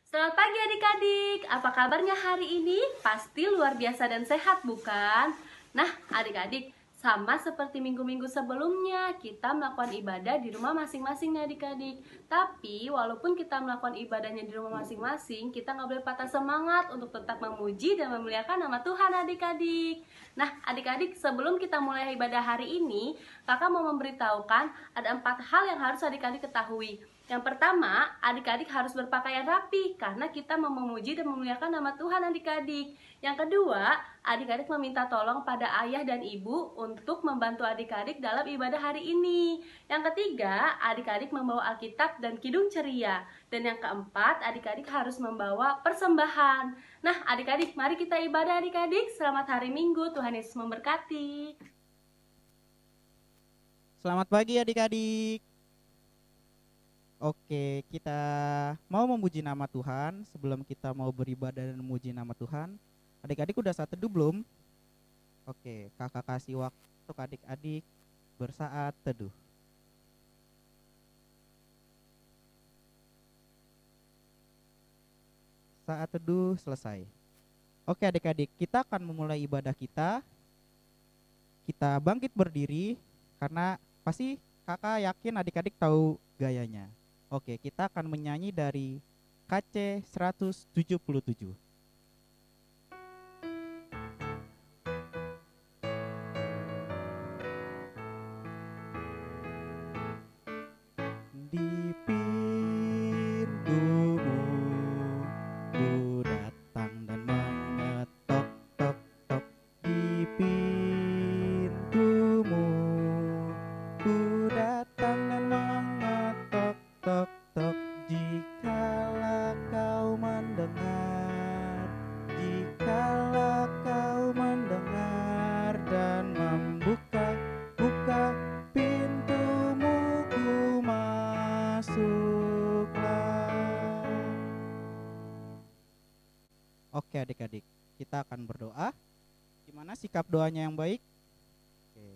Selamat pagi adik-adik, apa kabarnya hari ini? Pasti luar biasa dan sehat bukan? Nah adik-adik, sama seperti minggu-minggu sebelumnya, kita melakukan ibadah di rumah masing-masing nih adik-adik. Tapi walaupun kita melakukan ibadahnya di rumah masing-masing, kita nggak boleh patah semangat untuk tetap memuji dan memuliakan nama Tuhan adik-adik. Nah adik-adik, sebelum kita mulai ibadah hari ini, kakak mau memberitahukan ada 4 hal yang harus adik-adik ketahui. Yang pertama, adik-adik harus berpakaian rapi karena kita mau memuji dan memuliakan nama Tuhan adik-adik. Yang kedua, adik-adik meminta tolong pada ayah dan ibu untuk membantu adik-adik dalam ibadah hari ini. Yang ketiga, adik-adik membawa Alkitab dan kidung ceria. Dan yang keempat, adik-adik harus membawa persembahan. Nah, adik-adik, mari kita ibadah adik-adik. Selamat hari Minggu, Tuhan Yesus memberkati. Selamat pagi adik-adik. Oke, kita mau memuji nama Tuhan. Sebelum kita mau beribadah dan memuji nama Tuhan, adik-adik udah saat teduh belum? Oke, kakak kasih waktu untuk adik-adik bersaat teduh. Saat teduh selesai. Oke adik-adik, kita akan memulai ibadah kita. Kita bangkit berdiri karena pasti kakak yakin adik-adik tahu gayanya. Oke, kita akan menyanyi dari KC 177. Di pintumu ku datang dan mengetok tok tok. Di pintumu ku datang dan mengetok tok tok. Jikalau kau mendengar, jikalau kau mendengar dan membuka pintumu, ku masuklah. Oke adik-adik, kita akan berdoa. Gimana sikap doanya yang baik? Oke,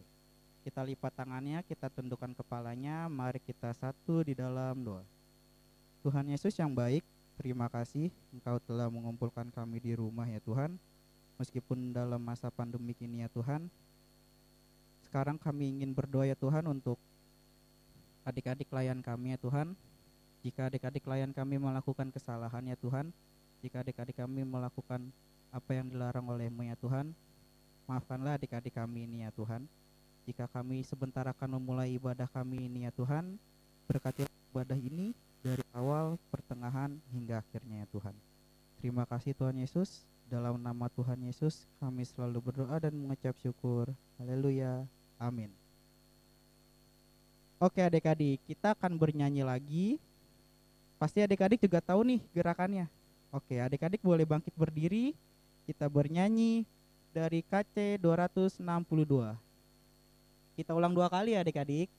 kita lipat tangannya, kita tundukkan kepalanya. Mari kita satu di dalam doa. Tuhan Yesus yang baik, terima kasih Engkau telah mengumpulkan kami di rumah ya Tuhan. Meskipun dalam masa pandemi ini ya Tuhan, sekarang kami ingin berdoa ya Tuhan untuk adik-adik klien kami ya Tuhan. Jika adik-adik klien kami melakukan kesalahan ya Tuhan, jika adik-adik kami melakukan apa yang dilarang oleh-Mu ya Tuhan, maafkanlah adik-adik kami ini ya Tuhan. Jika kami sebentar akan memulai ibadah kami ini ya Tuhan, berkati ibadah ini dari awal, pertengahan, hingga akhirnya ya Tuhan. Terima kasih Tuhan Yesus. Dalam nama Tuhan Yesus kami selalu berdoa dan mengucap syukur. Haleluya. Amin. Oke adik-adik, kita akan bernyanyi lagi. Pasti adik-adik juga tahu nih gerakannya. Oke, adik-adik boleh bangkit berdiri. Kita bernyanyi dari KC 262. Kita ulang 2 kali ya adik-adik.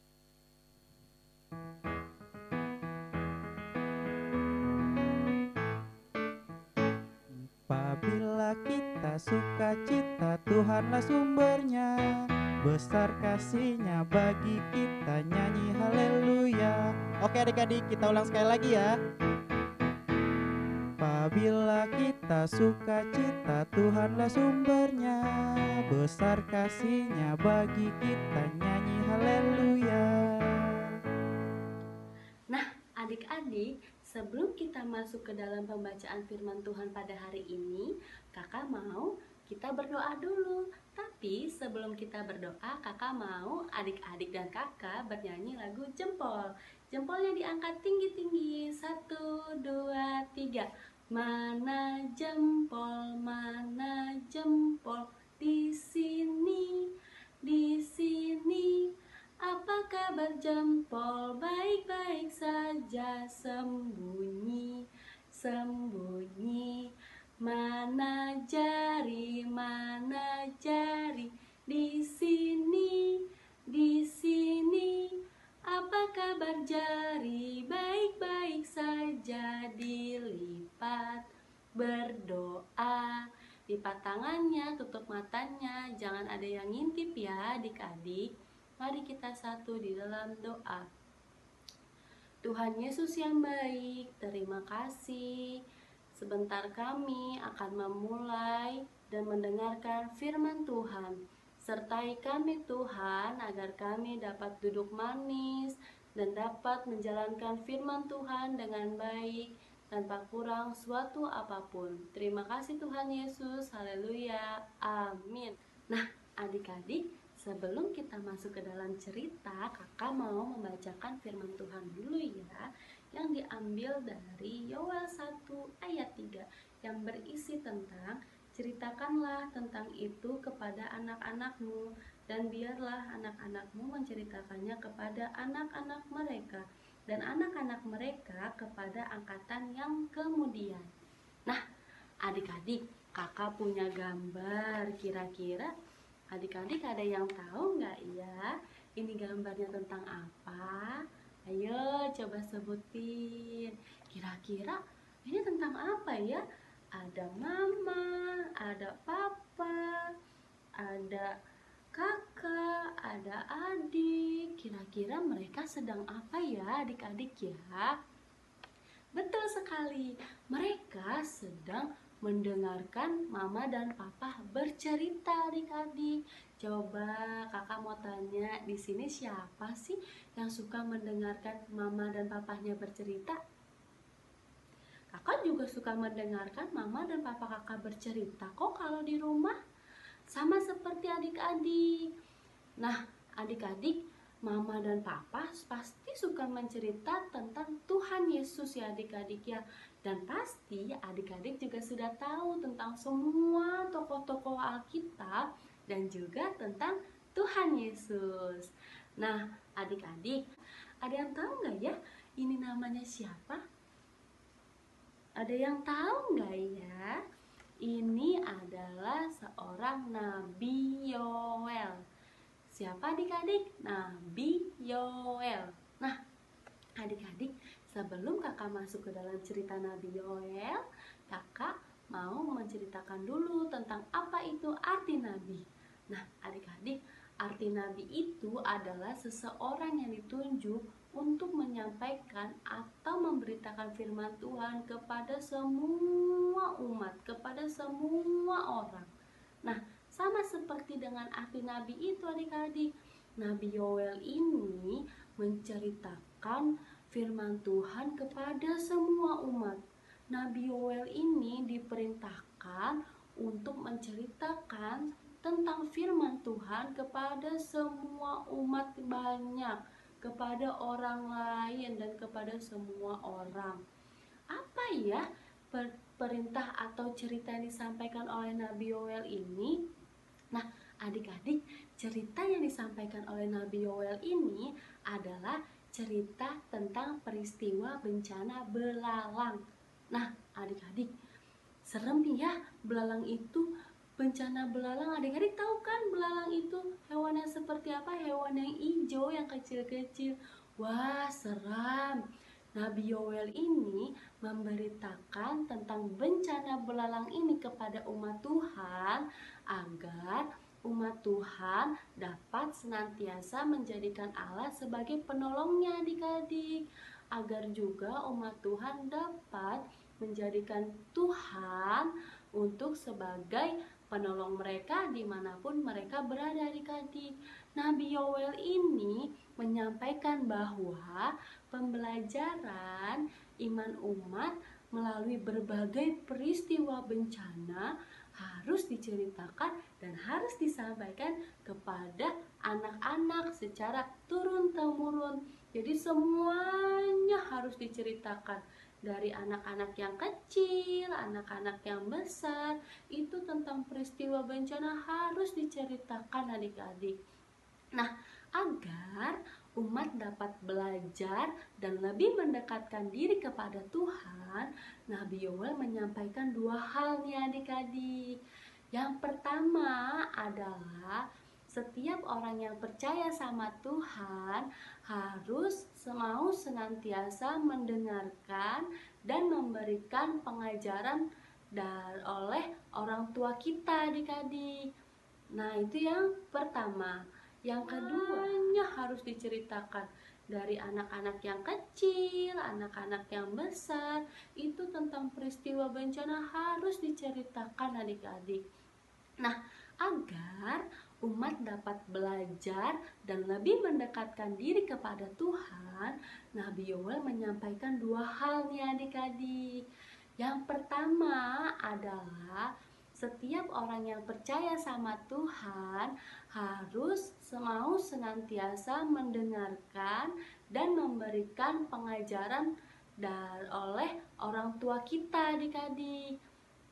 Apabila kita suka cita, Tuhanlah sumbernya. Besar kasih-Nya bagi kita, nyanyi haleluya. Oke adik-adik, kita ulang sekali lagi ya. Apabila kita suka cita, Tuhanlah sumbernya. Besar kasih-Nya bagi kita, nyanyi haleluya. Nah, adik-adik, sebelum kita masuk ke dalam pembacaan firman Tuhan pada hari ini, kakak mau kita berdoa dulu. Tapi sebelum kita berdoa, kakak mau adik-adik dan kakak bernyanyi lagu Jempol. Jempolnya diangkat tinggi-tinggi. 1, 2, 3. Mana jempol, mana jempol, di sini, di sini. Apa kabar jempol? Baik-baik saja, sembunyi, sembunyi. Mana jari, mana jari? Di sini, di sini. Apa kabar jari? Baik-baik saja, dilipat, berdoa. Lipat tangannya, tutup matanya, jangan ada yang ngintip ya adik-adik. Mari kita satu di dalam doa. Tuhan Yesus yang baik, terima kasih Sebentar kami akan memulai dan mendengarkan firman Tuhan. Sertai kami Tuhan agar kami dapat duduk manis dan dapat menjalankan firman Tuhan dengan baik tanpa kurang suatu apapun. Terima kasih Tuhan Yesus. Haleluya. Amin. Nah, adik-adik, sebelum kita masuk ke dalam cerita, kakak mau membacakan firman Tuhan dulu ya, yang diambil dari Yoel 1 ayat 3 yang berisi tentang ceritakanlah tentang itu kepada anak-anakmu, dan biarlah anak-anakmu menceritakannya kepada anak-anak mereka, dan anak-anak mereka kepada angkatan yang kemudian. Nah, adik-adik, kakak punya gambar. Kira-kira adik-adik ada yang tahu nggak ya? Ini gambarnya tentang apa? Ayo coba sebutin. Kira-kira ini tentang apa ya? Ada mama, ada papa, ada kakak, ada adik. Kira-kira mereka sedang apa ya adik-adik ya? Betul sekali, mereka sedang mendengarkan mama dan papa bercerita adik-adik. Coba kakak mau tanya, di sini siapa sih yang suka mendengarkan mama dan papahnya bercerita? Kakak juga suka mendengarkan mama dan papa kakak bercerita kok kalau di rumah. Sama seperti adik-adik. Nah, adik-adik, mama dan papa pasti suka mencerita tentang Tuhan Yesus ya adik-adik ya. Dan pasti adik-adik juga sudah tahu tentang semua tokoh-tokoh Alkitab dan juga tentang Tuhan Yesus. Nah, adik-adik, ada yang tahu nggak ya ini namanya siapa? Ada yang tahu nggak ya? Ini adalah seorang Nabi Yoel. Siapa adik-adik? Nabi Yoel. Nah, adik-adik, sebelum kakak masuk ke dalam cerita Nabi Yoel, kakak mau menceritakan dulu tentang apa itu arti nabi. Nah, adik-adik, arti nabi itu adalah seseorang yang ditunjuk untuk menyampaikan atau memberitakan firman Tuhan kepada semua umat, kepada semua orang. Nah, sama seperti dengan arti nabi itu adik-adik, Nabi Yoel ini menceritakan firman Tuhan kepada semua umat. Nabi Yoel ini diperintahkan untuk menceritakan tentang firman Tuhan kepada semua umat banyak, kepada orang lain dan kepada semua orang. Apa ya perintah atau cerita yang disampaikan oleh Nabi Yoel ini? Nah, adik-adik, cerita yang disampaikan oleh Nabi Yoel ini adalah cerita tentang peristiwa bencana belalang. Nah, adik-adik, serem ya belalang itu. Bencana belalang, adik-adik tahu kan belalang itu hewan yang seperti apa? Hewan yang hijau, yang kecil-kecil. Wah, seram. Nabi Yoel ini memberitakan tentang bencana belalang ini kepada umat Tuhan agar umat Tuhan dapat senantiasa menjadikan Allah sebagai penolongnya adik-adik, agar juga umat Tuhan dapat menjadikan Tuhan untuk sebagai penolong mereka dimanapun mereka berada adik-adik. Nabi Yoel ini menyampaikan bahwa pembelajaran iman umat melalui berbagai peristiwa bencana harus diceritakan dan harus disampaikan kepada anak-anak secara turun-temurun. Jadi semuanya harus diceritakan, dari anak-anak yang kecil, anak-anak yang besar, itu tentang peristiwa bencana harus diceritakan adik-adik. Nah, agar umat dapat belajar dan lebih mendekatkan diri kepada Tuhan, Nabi Yoel menyampaikan dua hal nih adik-adik. Yang pertama adalah setiap orang yang percaya sama Tuhan harus mau senantiasa mendengarkan dan memberikan pengajaran oleh orang tua kita adik-adik. Nah, itu yang pertama. Yang keduanya harus diceritakan dari anak-anak yang kecil, anak-anak yang besar, itu tentang peristiwa bencana harus diceritakan adik-adik. Nah, agar umat dapat belajar dan lebih mendekatkan diri kepada Tuhan, Nabi Yoel menyampaikan dua hal nih adik-adik. Yang pertama adalah setiap orang yang percaya sama Tuhan harus mau senantiasa mendengarkan dan memberikan pengajaran oleh orang tua kita adik-adik.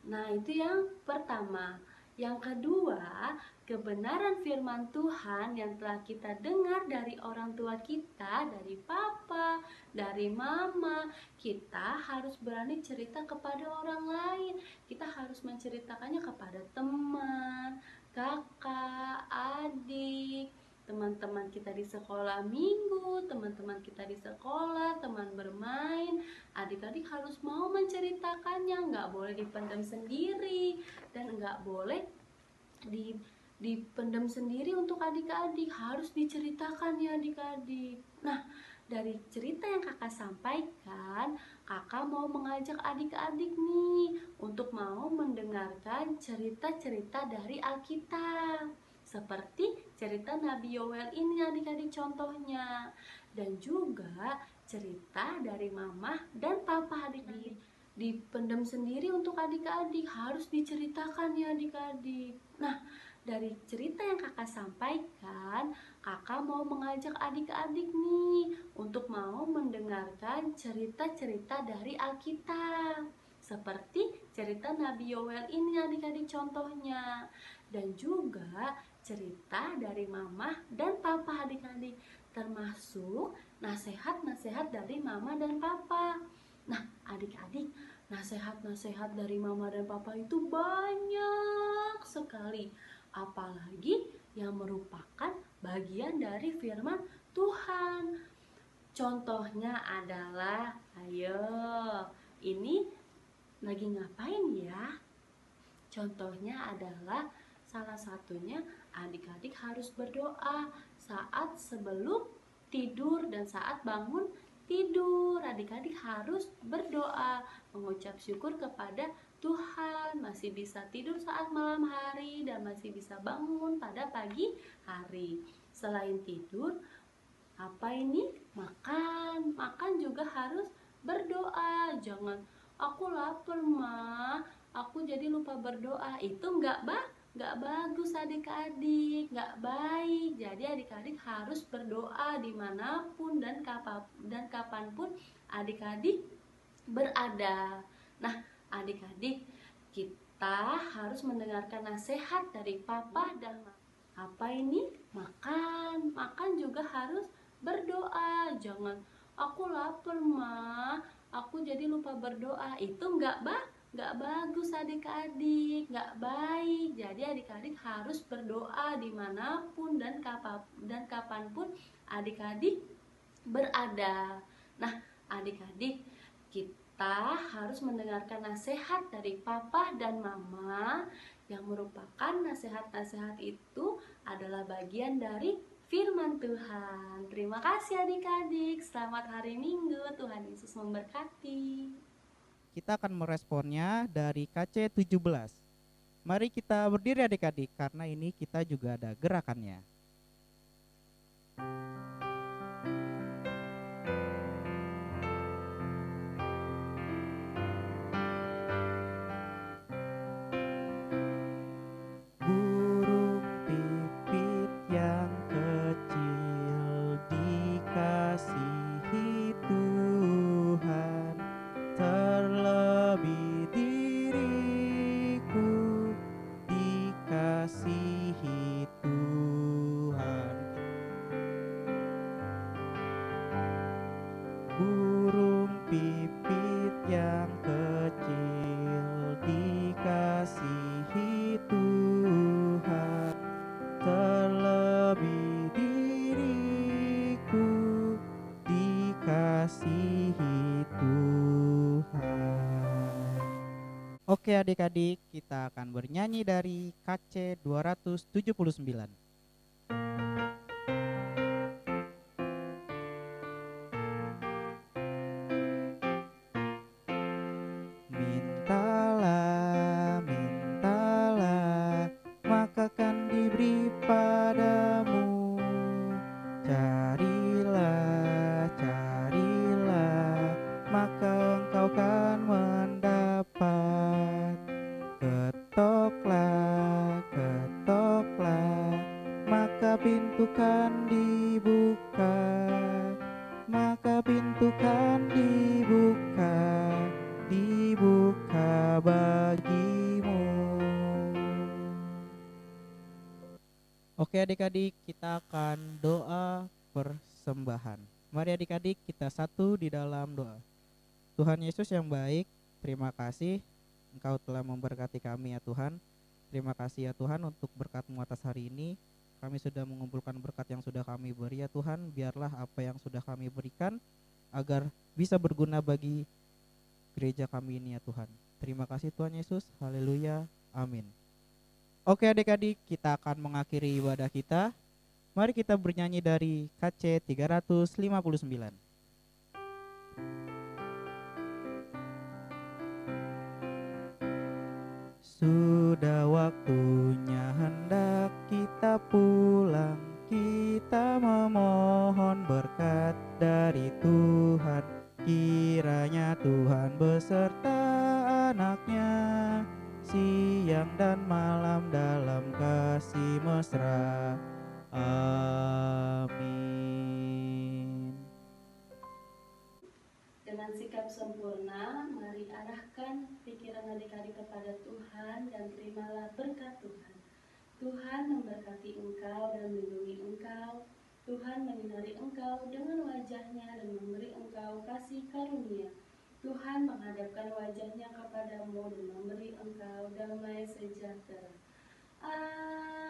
Nah, itu yang pertama. Yang kedua, kebenaran firman Tuhan yang telah kita dengar dari orang tua kita, dari papa, dari mama, kita harus berani cerita kepada orang lain. Kita harus menceritakannya kepada teman, kakak, adik, teman-teman kita di sekolah minggu, teman-teman kita di sekolah, teman bermain. Adik-adik harus mau menceritakannya, nggak boleh dipendam sendiri dan nggak boleh dipendam sendiri untuk adik-adik, harus diceritakan ya adik-adik. Nah, dari cerita yang kakak sampaikan, kakak mau mengajak adik-adik nih untuk mau mendengarkan cerita-cerita dari Alkitab. Seperti cerita Nabi Yoel ini adik-adik contohnya. Dan juga cerita dari mama dan papa adik-adik. Dipendam sendiri untuk adik-adik, harus diceritakan ya adik-adik. Nah, dari cerita yang kakak sampaikan, kakak mau mengajak adik-adik nih untuk mau mendengarkan cerita-cerita dari Alkitab. Seperti cerita Nabi Yoel ini adik-adik contohnya. Dan juga cerita dari mama dan papa adik-adik, termasuk nasihat-nasihat dari mama dan papa. Nah, adik-adik, nasihat-nasihat dari mama dan papa itu banyak sekali, apalagi yang merupakan bagian dari firman Tuhan. Contohnya adalah, ayo, ini lagi ngapain ya? Contohnya adalah salah satunya adik-adik harus berdoa saat sebelum tidur dan saat bangun tidur. Adik-adik harus berdoa, mengucap syukur kepada Tuhan masih bisa tidur saat malam hari dan masih bisa bangun pada pagi hari. Selain tidur, apa ini? Makan juga harus berdoa. Jangan aku lapar ma, aku jadi lupa berdoa. Itu nggak bagus adik-adik, nggak baik. Jadi adik-adik harus berdoa dimanapun dan kapanpun adik-adik berada. Nah, adik-adik, kita harus mendengarkan nasihat dari papa dan mama. Apa ini? Makan juga harus berdoa. Jangan aku lapar ma, aku jadi lupa berdoa. Itu nggak bagus adik-adik, nggak baik. Jadi adik-adik harus berdoa dimanapun dan kapanpun adik-adik berada. Nah, adik-adik, kita harus mendengarkan nasihat dari papa dan mama yang merupakan nasihat-nasihat itu adalah bagian dari firman Tuhan. Terima kasih adik-adik. Selamat hari Minggu. Tuhan Yesus memberkati. Kita akan meresponnya dari KC 17. Mari kita berdiri adik-adik, karena ini kita juga ada gerakannya. Burung pipit yang kecil dikasihi Tuhan, terlebih diriku dikasihi Tuhan. Burung pipit yang kecil dikasihi Tuhan, terlebih diriku dikasihi Tuhan. Oke adik-adik, kita akan bernyanyi dari KC 279. Oke adik-adik, kita akan doa persembahan. Mari adik-adik kita satu di dalam doa. Tuhan Yesus yang baik, terima kasih Engkau telah memberkati kami ya Tuhan. Terima kasih ya Tuhan untuk berkat-Mu atas hari ini. Kami sudah mengumpulkan berkat yang sudah kami beri ya Tuhan. Biarlah apa yang sudah kami berikan agar bisa berguna bagi gereja kami ini ya Tuhan. Terima kasih Tuhan Yesus. Haleluya. Amin. Oke adik-adik, kita akan mengakhiri ibadah kita. Mari kita bernyanyi dari KC 359. Sudah waktunya hendak kita pulang, kita memohon berkat dari Tuhan. Kiranya Tuhan beserta anaknya siang dan malam dalam kasih mesra. Amin. Dengan sikap sempurna, mari arahkan pikiran adik-adik kepada Tuhan dan terimalah berkat Tuhan. Tuhan memberkati engkau dan melindungi engkau. Tuhan menyinari engkau dengan wajahnya dan memberi engkau kasih karunia. Tuhan menghadapkan wajahnya kepadamu dan memberi engkau damai sejahtera. Amin.